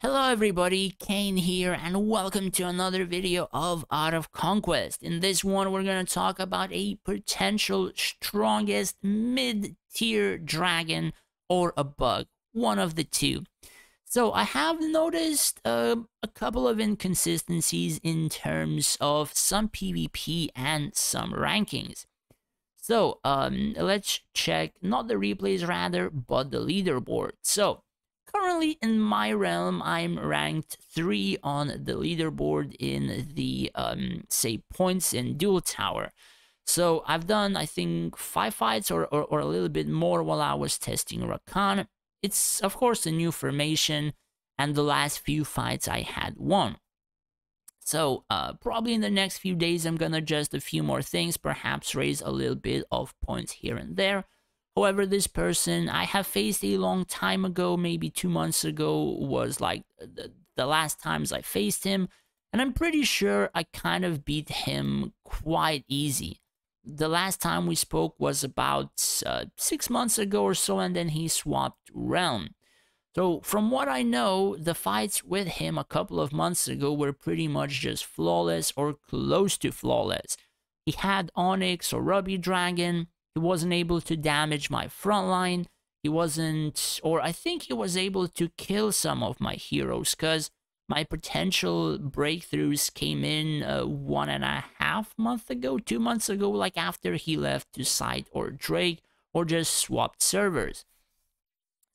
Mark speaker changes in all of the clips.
Speaker 1: Hello everybody, Kane here, and welcome to another video of Art of Conquest. In this one, we're going to talk about a potential strongest mid-tier dragon or a bug, one of the two. So I have noticed a couple of inconsistencies in terms of some PvP and some rankings. So let's check, not the replays rather, but the leaderboard. So currently in my realm, I'm ranked 3 on the leaderboard in the, say, points in Duel Tower. So I've done, I think, 5 fights or a little bit more while I was testing Rakan. It's, of course, a new formation, and the last few fights I had won. So probably in the next few days, I'm going to adjust a few more things, perhaps raise a little bit of points here and there. However, this person I have faced a long time ago, maybe 2 months ago, was like the last times I faced him. And I'm pretty sure I kind of beat him quite easy. The last time we spoke was about 6 months ago or so, and then he swapped realm. So from what I know, the fights with him a couple of months ago were pretty much just flawless or close to flawless. He had Onyx or Ruby Dragon. He wasn't able to damage my front line. He wasn't, or I think he was able to kill some of my heroes, because my potential breakthroughs came in 1.5 months ago, 2 months ago, like after he left to Sight or Drake, or just swapped servers.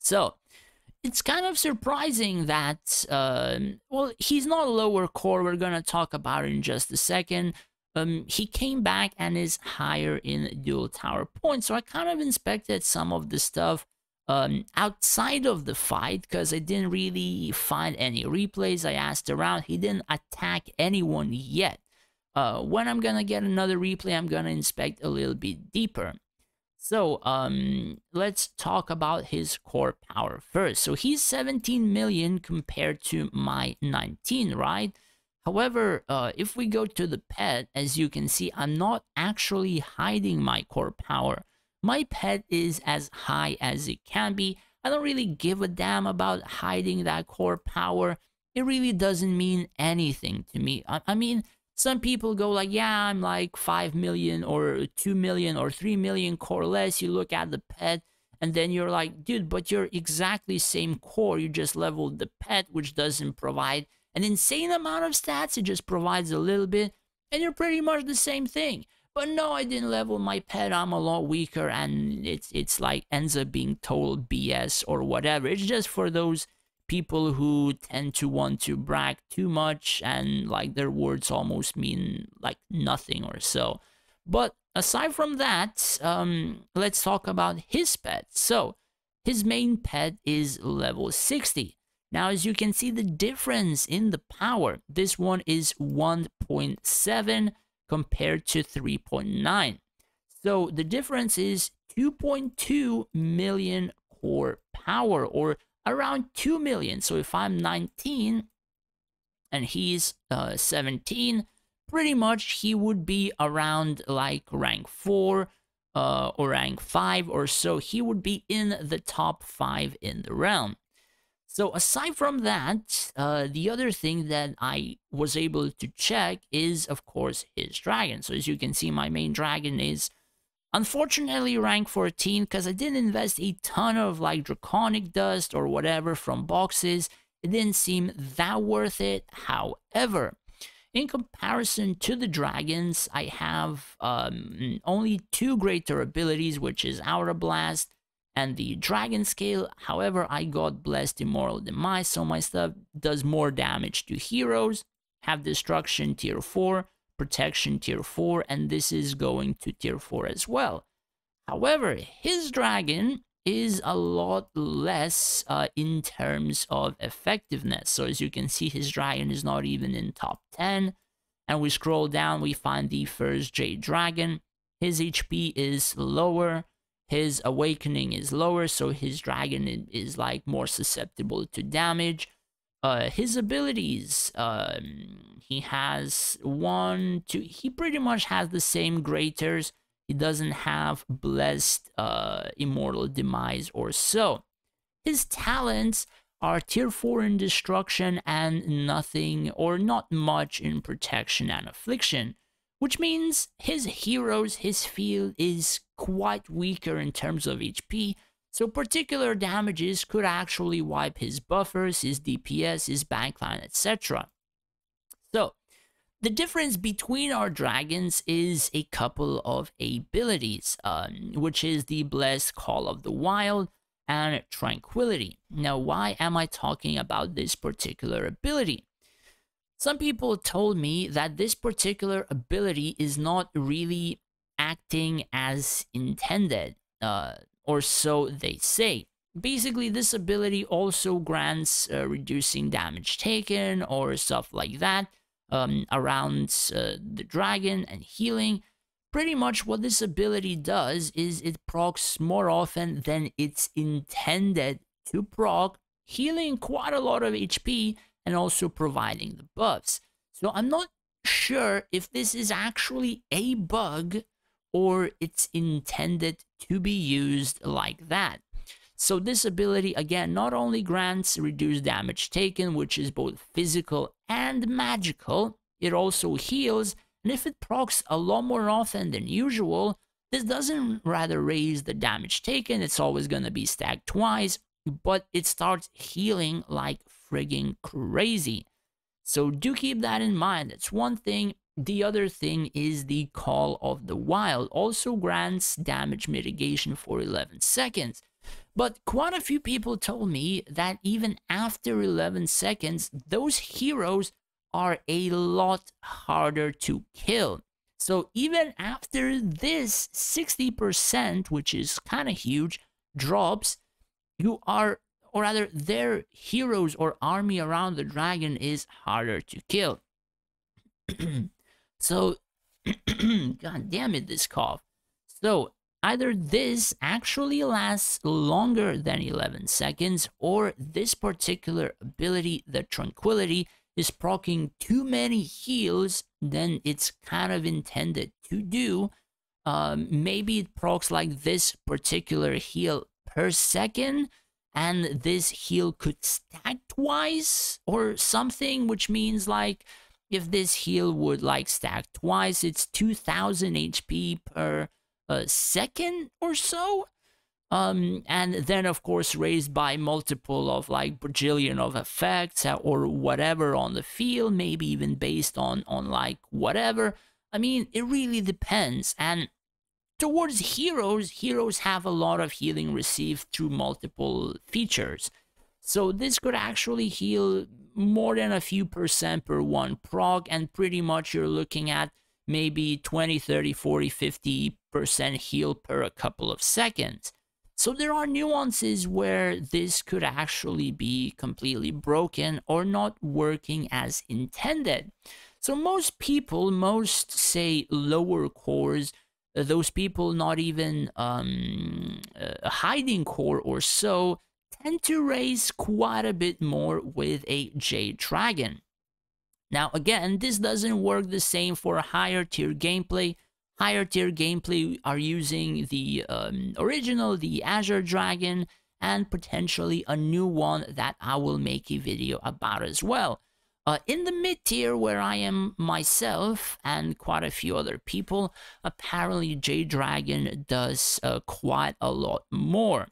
Speaker 1: So it's kind of surprising that, well, he's not lower core. We're going to talk about it in just a second. He came back and is higher in Duel Tower points. So I kind of inspected some of the stuff outside of the fight, because I didn't really find any replays. I asked around. He didn't attack anyone yet. When I'm going to get another replay, I'm going to inspect a little bit deeper. So let's talk about his core power first. So he's 17 million compared to my 19, right? However, if we go to the pet, as you can see, I'm not actually hiding my core power. My pet is as high as it can be. I don't really give a damn about hiding that core power. It really doesn't mean anything to me. I mean, some people go like, yeah, I'm like 5 million or 2 million or 3 million core less. You look at the pet and then you're like, dude, but you're exactly same core. You just leveled the pet, which doesn't provide an insane amount of stats. It just provides a little bit, and you're pretty much the same thing. But no, I didn't level my pet. I'm a lot weaker, and it's like ends up being total BS or whatever. It's just for those people who tend to want to brag too much, and like their words almost mean like nothing or so. But aside from that, let's talk about his pet. So his main pet is level 60. Now, as you can see, the difference in the power, this one is 1.7 compared to 3.9. So the difference is 2.2 million core power, or around 2 million. So if I'm 19 and he's 17, pretty much he would be around like rank 4 or rank 5 or so. He would be in the top 5 in the realm. So aside from that, the other thing that I was able to check is, of course, his dragon. So as you can see, my main dragon is unfortunately rank 14, because I didn't invest a ton of like draconic dust or whatever from boxes. It didn't seem that worth it. However, in comparison to the dragons, I have only 2 greater abilities, which is Aura Blast and the Dragon Scale. However, I got Blessed Immortal Demise, so my stuff does more damage to heroes. Have Destruction tier 4, Protection tier 4, and this is going to tier 4 as well. However, his dragon is a lot less in terms of effectiveness. So as you can see, his dragon is not even in top 10. And we scroll down, we find the first Jade Dragon. His HP is lower. His awakening is lower, so his dragon is like more susceptible to damage. His abilities, he has 1, 2, he pretty much has the same greaters. He doesn't have Blessed Immortal Demise or so. His talents are tier 4 in destruction and nothing or not much in protection and affliction, which means his heroes, his field is quite weaker in terms of HP, so particular damages could actually wipe his buffers, his DPS, his backline, etc. So, the difference between our dragons is a couple of abilities, which is the Blessed Call of the Wild and Tranquility. Now, why am I talking about this particular ability? Some people told me that this particular ability is not really acting as intended, or so they say. Basically, this ability also grants reducing damage taken or stuff like that around the dragon and healing. Pretty much what this ability does is it procs more often than it's intended to proc, healing quite a lot of HP and also providing the buffs. So I'm not sure if this is actually a bug or it's intended to be used like that. So this ability, again, not only grants reduced damage taken, which is both physical and magical, it also heals, and if it procs a lot more often than usual, this doesn't rather raise the damage taken, it's always going to be stacked twice, but it starts healing like frigging crazy. So do keep that in mind, that's one thing. The other thing is the Call of the Wild, also grants damage mitigation for 11 seconds. But quite a few people told me that even after 11 seconds, those heroes are a lot harder to kill. So even after this 60%, which is kind of huge, drops, you are, or rather their heroes or army around the dragon is harder to kill. So, god damn it, this cough. So, either this actually lasts longer than 11 seconds, or this particular ability, the Tranquility, is proccing too many heals than it's kind of intended to do. Maybe it procs like this particular heal per second, and this heal could stack twice or something, which means like if this heal would like stack twice, it's 2000 HP per second or so, and then of course raised by multiple of like bajillion of effects or whatever on the field, maybe even based on like whatever. I mean, it really depends. And towards heroes have a lot of healing received through multiple features, so this could actually heal more than a few percent per one proc, and pretty much you're looking at maybe 20, 30, 40, 50% heal per a couple of seconds. So there are nuances where this could actually be completely broken or not working as intended. So most people, most say lower cores, those people not even a hiding core or so, tend to raise quite a bit more with a Jade Dragon. Now again, this doesn't work the same for higher tier gameplay. Higher tier gameplay are using the original, the Azure Dragon, and potentially a new one that I will make a video about as well. In the mid tier where I am myself and quite a few other people, apparently Jade Dragon does quite a lot more.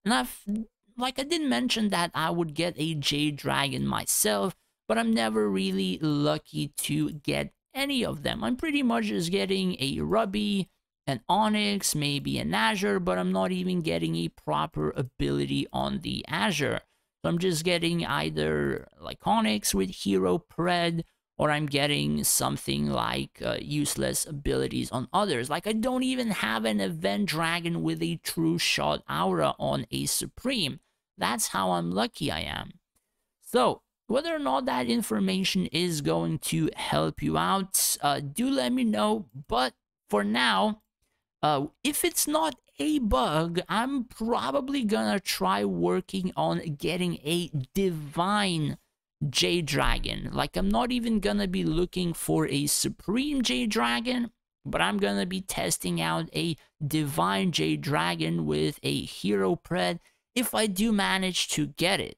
Speaker 1: And I did mention that I would get a Jade Dragon myself, but I'm never really lucky to get any of them. I'm pretty much just getting a Ruby, an Onyx, maybe an Azure, but I'm not even getting a proper ability on the Azure. So I'm just getting either like Onyx with Hero Pred, or I'm getting something like useless abilities on others. Like I don't even have an Event Dragon with a True Shot Aura on a Supreme. That's how unlucky I am. So whether or not that information is going to help you out, do let me know. But for now, if it's not a bug, I'm probably gonna try working on getting a Divine Jade Dragon. Like, I'm not even gonna be looking for a Supreme Jade Dragon, but I'm gonna be testing out a Divine Jade Dragon with a Hero Pred if I do manage to get it.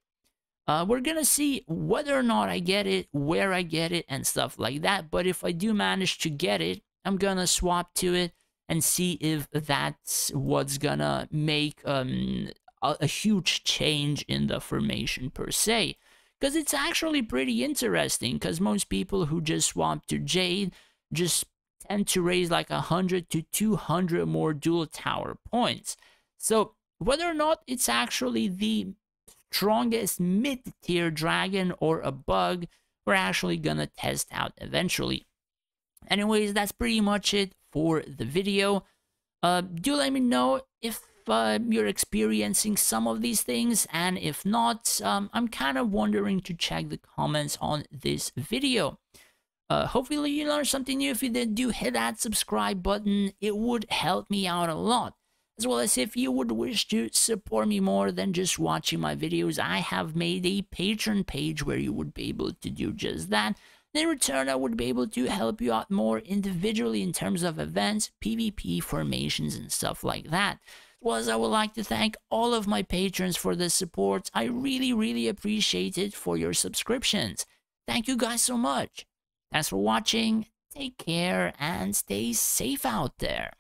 Speaker 1: We're gonna see whether or not I get it, where I get it, and stuff like that. But if I do manage to get it, I'm gonna swap to it and see if that's what's gonna make a huge change in the formation per se. Because it's actually pretty interesting, because most people who just swap to Jade just tend to raise like 100 to 200 more dual tower points. So whether or not it's actually the strongest mid-tier dragon or a bug, we're actually gonna test out eventually. Anyways, that's pretty much it for the video. Do let me know if you're experiencing some of these things, and if not, I'm kind of wondering to check the comments on this video. Hopefully you learned something new. If you did, do hit that subscribe button. It would help me out a lot. As well as if you would wish to support me more than just watching my videos, I have made a Patreon page where you would be able to do just that. In return, I would be able to help you out more individually in terms of events, PvP formations, and stuff like that. As well as I would like to thank all of my patrons for the support. I really appreciate it for your subscriptions. Thank you guys so much. Thanks for watching, take care, and stay safe out there.